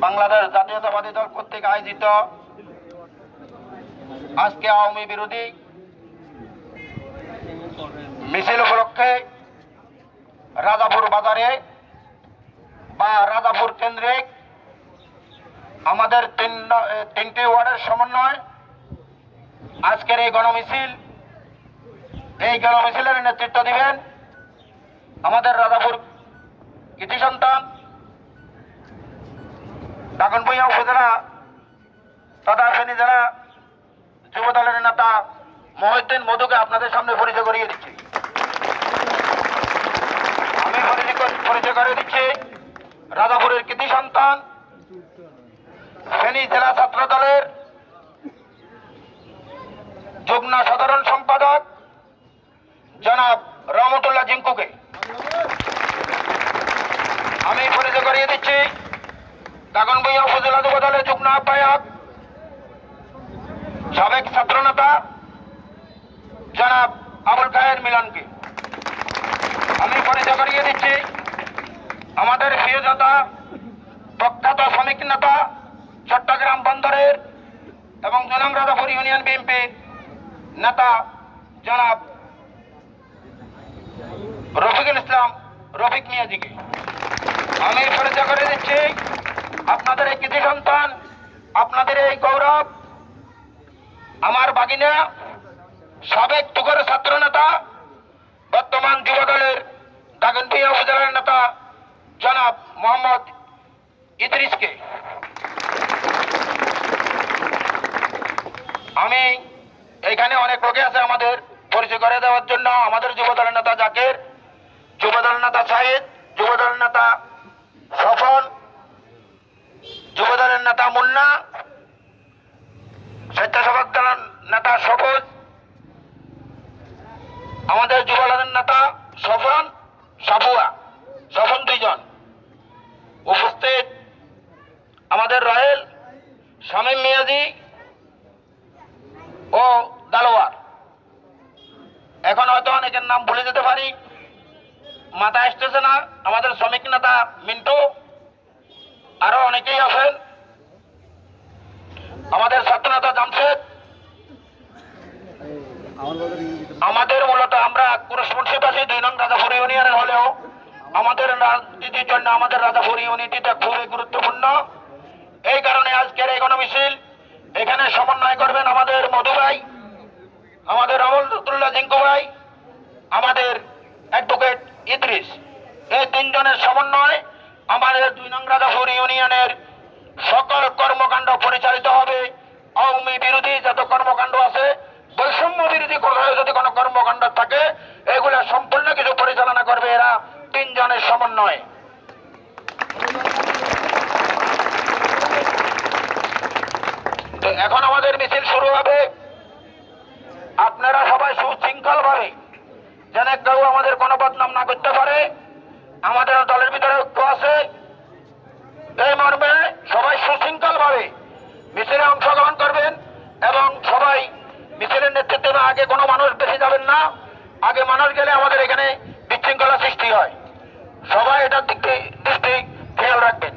বাংলাদেশ জাতীয়তাবাদী দল কর্তৃক আয়োজিত আজকে আওয়ামী বিরোধী মিছিল উপলক্ষে রাজাপুর বাজারে বা রাজাপুর কেন্দ্রিক আমাদের তিনটি ওয়ার্ডের সমন্বয় আজকের এই গণমিছিলের নেতৃত্ব দিবেন আমাদের রাজাপুর কৃতি সন্তান দাগনভূঞা উপজেলা তথা ফেনী জেলা যুব দলের নেতা মহিউদ্দিন মধুকে আপনাদের সামনে পরিচয় করিয়ে দিচ্ছি। আমি পরিচয় করিয়ে দিচ্ছি রাজাপুরের কৃতি সন্তান ফেনী জেলা ছাত্র দলের যুগ্ম সাধারণ সম্পাদক জনাব রহমতুল্লাহ জিঙ্কুকে। আমি পরিচয় করিয়ে দিচ্ছি দাগনভূঞা উপজেলা যুব দলের যুগ্ম আহ্বায়ক সাবেক ছাত্রনেতা জনাব আবুল খায়ের মিলনকে। আমি পরিচয় করিয়ে দিচ্ছি আমাদের প্রিয় নেতা প্রখ্যাত শ্রমিক নেতা চট্টগ্রাম বন্দরের এবং জনাব রাজাপুর ইউনিয়ন বিএনপির নেতা জনাব রফিকুল ইসলাম রফিক মিয়াজিকে। আমি পরিচয় করে দিচ্ছি আপনাদের এই কৃতি সন্তান, আপনাদের এই গৌরব, আমার বাগিনা সাবেক তুগর ছাত্র নেতা বর্তমান যুব দলের দাগনভূঞা উপজেলার নেতা জনাব মোহাম্মদ ইদ্রিসকে। আমি এখানে অনেক লোকে আছে আমাদের পরিচয় করে দেওয়ার জন্য। আমাদের যুব দলের নেতা জাকির, যুব দলের নেতা সাহিদ, যুব দলের নেতা সফল, যুব দলের নেতা মুন্না, স্বেচ্ছাসেবক দলের নেতা সবুজ, আমাদের যুব দলের নেতা স্বপন দুইজন উপস্থিত, আমাদের রয়েল শামীম মিয়াজি ও দালোয়ার। এখন হয়তো অনেকের নাম ভুলে যেতে পারি, মাথা আসতেছে না। আমাদের শ্রমিক নেতা মিন্টু, আরো অনেকেই আছেন, আমাদের ছাত্র নেতা জামশেদ। আমাদের মূলত আমরা কুরুশমুন্সিপ আছি 2 নং রাজাপুর ইউনিয়নের হলেও আমাদের রাজনীতির জন্য আমাদের রাজাপুর ইউনিটিটা খুবই গুরুত্বপূর্ণ। এই কারণে আজকের এই গণমিছিল এখানে সমন্বয় করবেন আমাদের মধু ভাই, আমাদের রহমতুল্লাহ জিঙ্কু ভাই, আমাদের অ্যাডভোকেট ইদ্রিস। এই 3 জনের সমন্বয় আমাদের 2 নং রাজাপুর ইউনিয়নের সকল কর্মকাণ্ড পরিচালিত হবে। আওয়ামী বিরোধী যত কর্মকাণ্ড আছে, বৈষম্য বিরোধী যদি কোনো কর্মকাণ্ড থাকে, এগুলা সম্পূর্ণ কিছু পরিচালনা করবে এরা 3 জনের সমন্বয়। তো এখন আমাদের মিছিল শুরু হবে। আপনারা সবাই সুশৃঙ্খল ভাবে, যেন কেউ আমাদের কোনো বদনাম না করতে পারে। আমাদের দলের ভিতরে ঐক্য আছে, এই মর্মে সবাই সুশৃঙ্খল ভাবে মিছিলে অংশগ্রহণ করবেন এবং সবাই মিছিলের নেতৃত্বে আগে কোনো মানুষ বেশি যাবেন না। আগে মানুষ গেলে আমাদের এখানে বিশৃঙ্খলা সৃষ্টি হয়। সবাই এটার দৃষ্টি খেয়াল রাখবেন।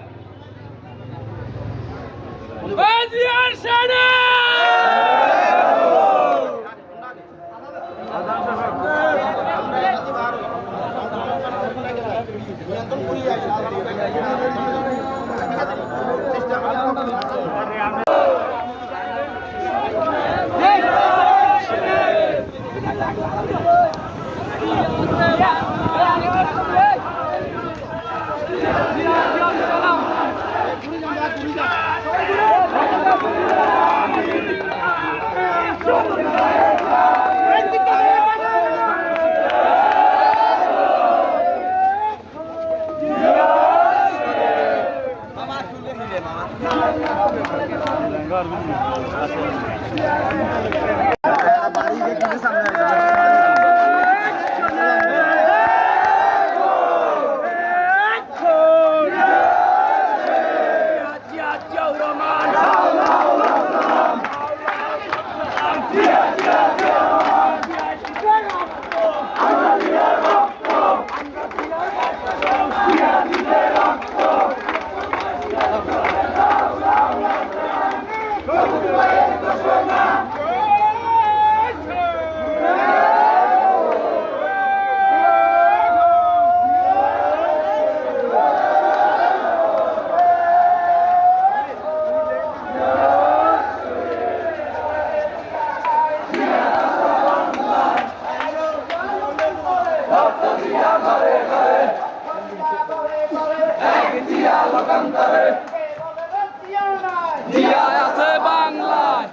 জিয়া আছে বাংলায়,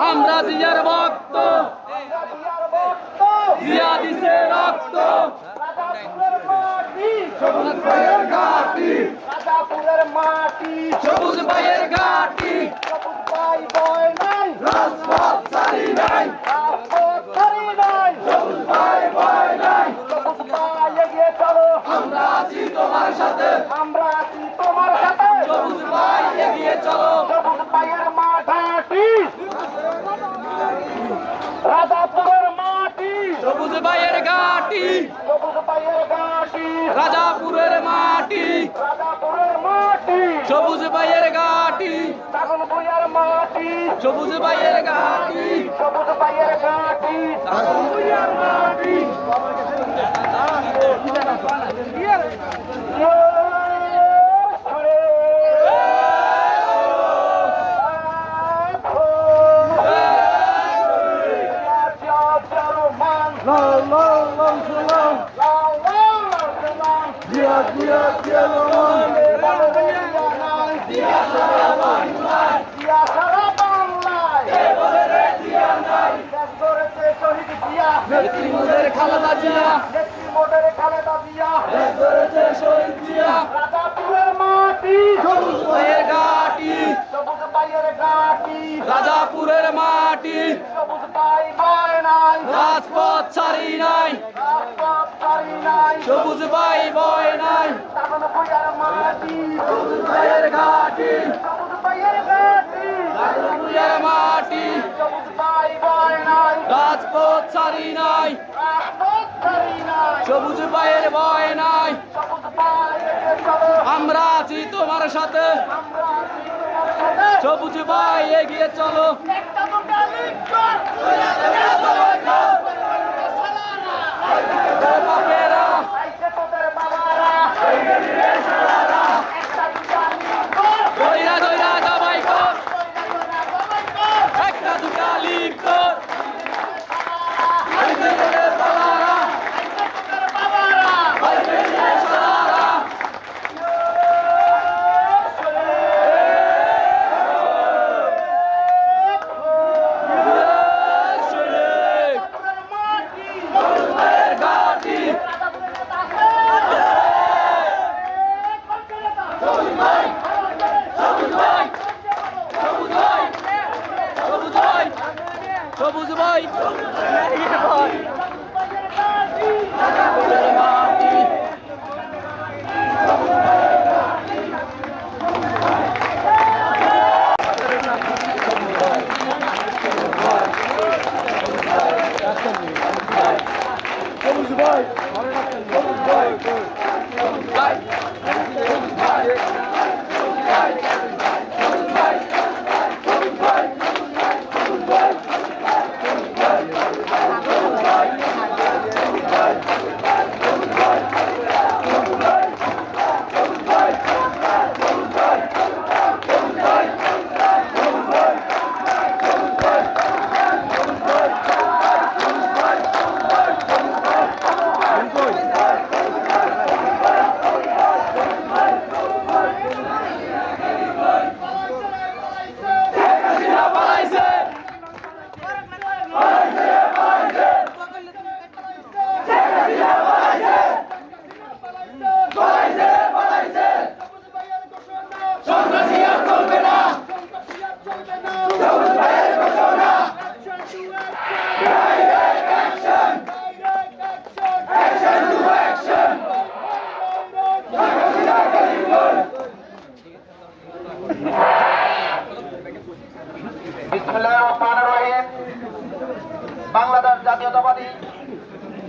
আমরা জিয়ার ভক্ত, জিয়া দিছে রক্ত, সবুজ ভাইয়ের ঘাটি, রাজাপুরের মাটি, সবুজ ভাইয়ের ঘাটি, সবুজ ভাই বয় নাই, রাজপথ ছাড়ি নাই, রাজপথ ছাড়ি নাই, সবুজ ভাই ভয় নাই, সবুজ ভাই এগিয়ে চলো, আমরা আছি তোমার সাথে, আমরা আছি তোমার সাথে, সবুজ ভাই এগিয়ে চলো, সবুজ ভাইয়ের মাটি, রাজাপুরের মাটি, সবুজ ভাইয়ের ঘাটি, সবুজ ভাইয়ের ঘাটি, রাজাপুরের মাটি, রাজাপুরের মাটি, সবুজ ভাইয়ের ঘাটি, ছাগল ভুইয়ার মাটি, সবুজ ভাইয়ের ঘাটি, সবুজ ভাইয়ের ঘাটি, ছাগল ভুইয়ার মাটি। নেত্রীমোদের খালেদা জিয়া, শহীদ জিয়া, রাজাপুরের মাটি, সবুজ ভাইয়ের ঘাটি, সবুজ ভাইয়ের ঘাটি, রাজাপুরের মাটি, সবুজ ভাই বয় নাই, রাজপথ ছাড়ি নাই, রাজপথ ছাড়ি নাই, সবুজ ভাই ভয় নাই, ছাগল ভুইয়ার মাটি, সবুজ ভাইয়ের ঘাটি, সবুজ ভাইয়ের ঘাটি, রাজাপুরের মাটি, সবুজ ভাই বয় নাই, রাজপথ ছাড়ি নাই, রাজপথ ছাড়ি নাই, সবুজ ভাইয়ের ভয় নাই, সবুজ ভাই এগিয়ে চলো, আমরা আছি তোমার সাথে, আমরা আছি তোমার সাথে, সবুজ ভাই এগিয়ে চলো, একটা দুটা লিখকর, বাপেরা, আইছে তোদের বাবারা, একটা দুটা লিখকর, দইরা দইরা জবাই কর, একটা দুটা লিপ কর, আইছে তোদের বাবারা, আইছে তোদের সালারা, শরীফ, সবুজ ভাইয়ের ঘাটি, সবুজ ভাই, সবুজ ভাই, সবুজ ভাই, সবুজ ভাই, সবুজ ভাই, রাজাপুরের মাটি, পালাইছে, পালাইছে, পালাইছে, সন্ত্রাসী আর চলবে না, সবুজ ভাইয়ের ঘোষণা, direct action, action to action, বিসমিল্লাহির রহমানির রহিম। বাংলাদেশ জাতীয়তাবাদী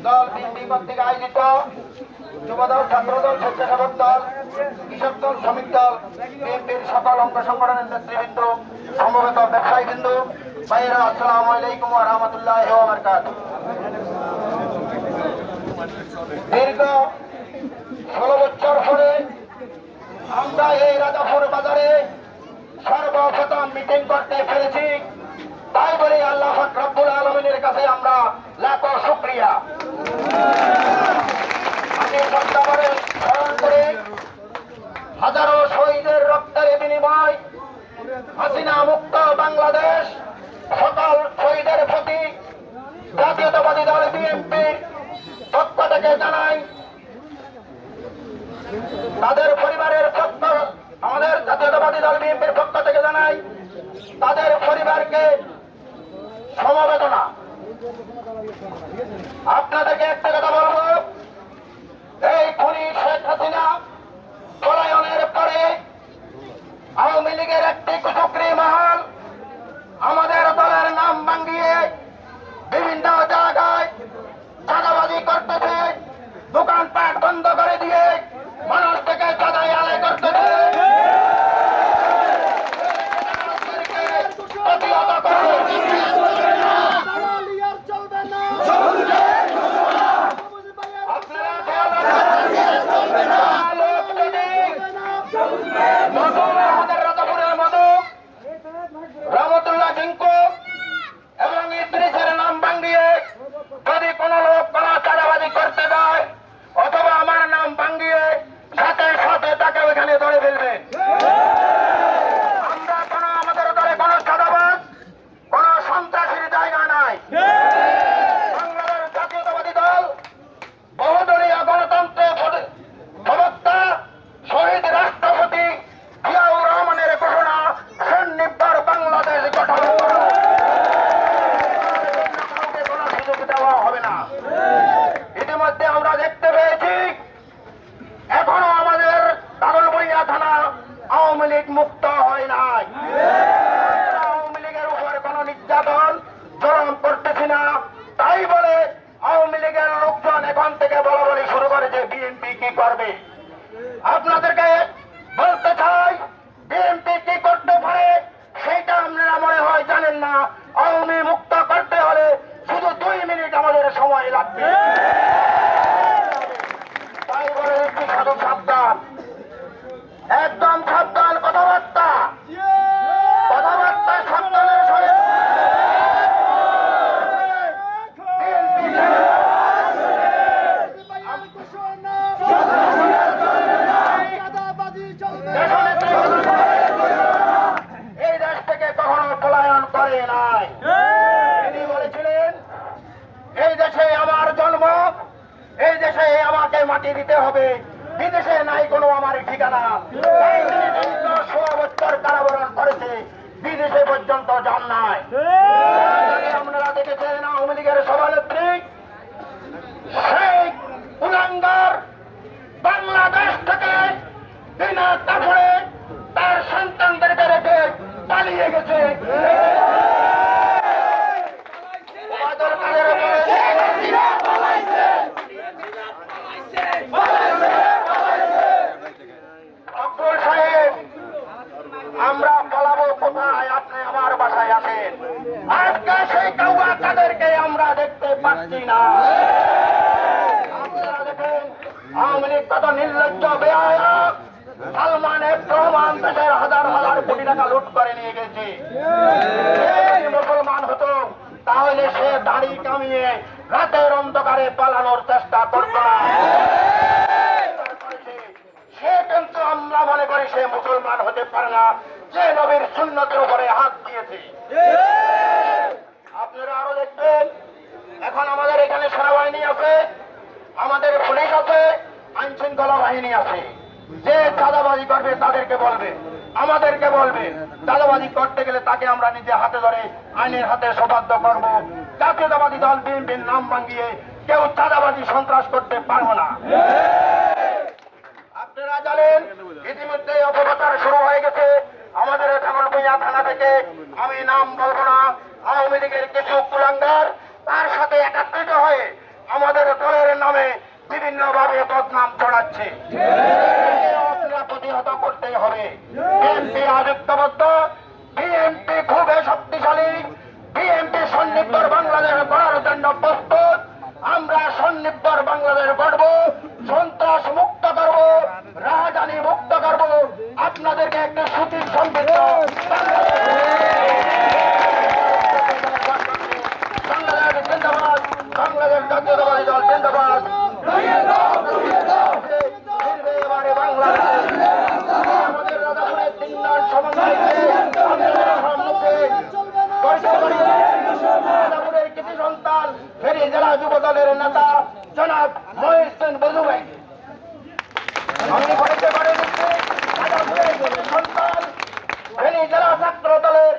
দল বিএনপি কর্তৃক আয়োজিত যুবদল, ছাত্রদল, স্বেচ্ছাসেবক দল, কৃষক দল, শ্রমিক দল, বিএনপির সকল অঙ্গ সংগঠনের নেতৃবৃন্দ, সমবেত ব্যবসায়ী বিন্দু ভাইয়েরা, আসসালামু আলাইকুম ওয়া রাহমাতুল্লাহি ওয়া বারাকাতুহু। দীর্ঘ 16 বছর পরে আমরা এই রাজাপুর বাজারে সর্বপ্রথম মিটিং করতে পেরেছি, তাই বলে আল্লাহ পাক রব্বুল আলামিনের কাছে আমরা লাখো শুকরিয়া। আমি শ্রদ্ধাভরে স্মরণ করে হাজারো শহীদের রক্তের বিনিময় হাসিনা মুক্ত বাংলাদেশ সকল শহীদের প্রতি জাতীয়তাবাদী দল বিএনপির পক্ষ থেকে জানাই তাদের পরিবারের পক্ষ আমাদের জাতীয়তাবাদী দল বিএনপির পক্ষ থেকে জানাই তাদের পরিবারকে সমবেদনা। আপনাদেরকে একটা কথা বলবো, এই খুনি শেখ হাসিনা পলায়নের পরে আওয়ামী লীগের একটি কুচক্রী মহল আমাদের দলের নাম ভাঙিয়ে বিভিন্ন জায়গায় চাঁদাবাজি করতেছে, দোকানপাট বন্ধ করে দিয়ে মানুষ থেকে চাঁদাই আদায় করতেছে। প্রতিহত করতে আপনারা খেয়াল রাখবেন, লোক যদি মধু আমাদের রাজাপুরের মধু রহমতুল্লাহ জিঙ্কু এবং ইদ্রিসের নাম ভাঙিয়ে যদি কোন লোক কোন চাঁদাবাজি করতে দেয় অথবা আমার নাম ভাঙিয়ে সাথে সাথে তাকে ওইখানে ধরে ফেলবে। আমরা কোন আমাদের দলে কোন চাঁদাবাজ কোন সন্ত্রাসীর জায়গা নাই। বাংলাদেশ জাতীয়তাবাদী দল বহুদলীয় গণতন্ত্রের প্রবক্তা শহীদ রাষ্ট্রপতি জিয়াউর রহমানের ঘোষণা স্বনির্ভর বাংলাদেশ গঠন করা কোনো সুযোগ দেওয়া হবে না। ইতিমধ্যে আমরা দেখতে পেয়েছি এখনো আমাদের দাগনভূঞা থানা আওয়ামী লীগ মুক্ত হয় নাই। আওয়ামী লীগের উপর কোন নির্যাতন জুলুম করতেছি না, তাই বলে আওয়ামী লীগের লোকজন এখন থেকে বলা বলি শুরু করেছে বিএনপি কি করবে। আপনাদেরকে বলতে চাই বিএনপি কি করতে পারে সেইটা আপনারা মনে হয় জানেন না। আওয়ামী মুক্ত করতে হলে শুধু 2 মিনিট আমাদের সময় লাগবে। তাই বলে একটু সাধু সাবধান, একদম সাবধান কথাবার্তা সাবধানের সহিত এই দেশ থেকে কখনো পলায়ন করে নাই। তিনি বলেছিলেন এই দেশে আমার জন্ম, এই দেশে আমাকে মাটি দিতে হবে, বিদেশে নাই কোনো আমার ঠিকানা। তাই তিনি দীর্ঘ 16 বছর কারাবরণ করেছে, বিদেশে পর্যন্ত যান নাই। আপনারা দেখেছেন আওয়ামী লীগের সভানেত্রী শেখ কুলাঙ্গার বাংলাদেশ থেকে বিনা কাপড়ে তার সন্তানদেরকে রেখে পালিয়ে গেছে। ওবায়দুল কাদের আব্দুল সাহেব, আমরা পালাবো কোথায়? আপনি আমার বাসায় আসেন। আজকে সেই কাউয়া তাদেরকে আমরা দেখতে পাচ্ছি না। আপনারা দেখেন আওয়ামী লীগ কত নির্লজ্জ বেহায়া। সালমান রহমান দেশের হাজার হাজার কোটি টাকা লুট করে নিয়ে গেছে। যদি মুসলমান হতো তাহলে সে দাড়ি কামিয়ে রাতের অন্ধকারে পালানোর চেষ্টা করত না। সে কিন্তু আমরা মনে করি সে মুসলমান হতে পারে না, যে নবীর সুন্নতের উপরে হাত দিয়েছে। আপনারা আরো দেখবেন এখন আমাদের এখানে সেনাবাহিনী আছে, আমাদের পুলিশ আছে, আইন শৃঙ্খলা বাহিনী আছে। যে চাঁদাবাজি করবে তাদেরকে বলবে, আমাদেরকে বলবে। চাঁদাবাজি করতে গেলে তাকে আমরা নিজে হাতে ধরে আইনের হাতে সোবাধ্য করব। জাতীয়তাবাদী দল বিএনপির নাম ভাঙিয়ে কেউ চাঁদাবাজি সন্ত্রাস করতে পারবো না। আপনারা জানেন ইতিমধ্যে অপপ্রচার শুরু হয়ে গেছে আমাদের দাগনভূঞা থানা থেকে। আমি নাম বলবো না, আওয়ামী লীগের কিছু কুলাঙ্গার তার সাথে একত্রিত হয়ে আমাদের দলের নামে বিভিন্ন ভাবে বদনাম ছড়াচ্ছে। আপনারা প্রতিহত করতে হবে। বিএনপি আধিক্যবদ্ধ, বিএনপি খুবই শক্তিশালী, বিএনপি স্বনির্ভর বাংলাদেশ গড়ার জন্য প্রস্তুত। আমরা স্বনির্ভর বাংলাদেশ গড়ব, সন্ত্রাস মুক্ত করব, রাজধানী মুক্ত করব। আপনাদেরকে একটা সুচির সমৃদ্ধ বাংলাদেশ জিন্দাবাদ, বাংলাদেশ জাতীয়তাবাদী দল জিন্দাবাদ। এবারে বাংলাদেশ আমাদের রাজাপুরের 3 নং যুব দলের নেতা জনাব মহিউদ্দিন বজু ভাই। আমি পরিচয় করে দিচ্ছি রাজাপুরের সন্তান, যিনি জেলা ছাত্র দলের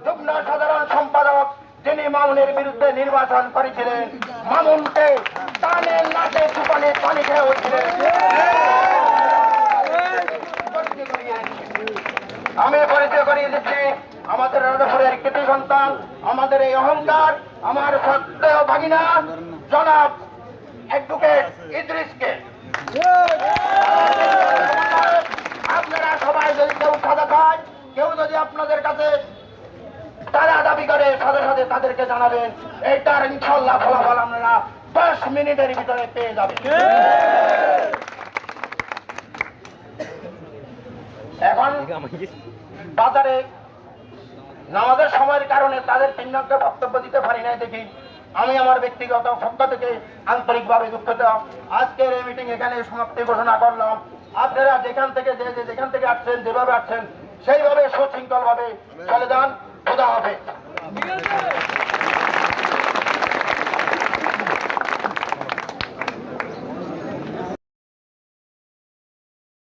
যুগ্ম সাধারণ সম্পাদক, যিনি মামুনের বিরুদ্ধে নির্বাচন করেছিলেন, মামুনকে টানে নাটে সুপানে পানি খেয়ে হয়েছিলেন। আমি পরিচয় করিয়ে দিচ্ছি আমাদের রাজাপুরের কৃতি সন্তান, আমাদের এই অহংকার, আমার শ্রদ্ধেয় ভাগিনা জনাব অ্যাডভোকেট ইদ্রিসকে। আপনারা সবাই যদি কেউ সাদা খায়, কেউ যদি আপনাদের কাছে তারা দাবি করে, সাথে সাথে তাদেরকে জানাবেন, এইটার ইনশাল্লাহ ফলাফল আপনারা 10 মিনিটের ভিতরে পেয়ে যাবেন। এখন বাজারে নামাজের সময়ের কারণে তাদের তিনজনকে বক্তব্য দিতে পারি নাই দেখি আমি আমার ব্যক্তিগত পক্ষ থেকে আন্তরিকভাবে দুঃখিত। আজকের এই মিটিং এখানে সমাপ্তি ঘোষণা করলাম। আপনারা যেখান থেকে যেখান থেকে আসছেন, যেভাবে আসছেন সেইভাবে সুশৃঙ্খল ভাবে চলে যান। খোদা হাফেজ।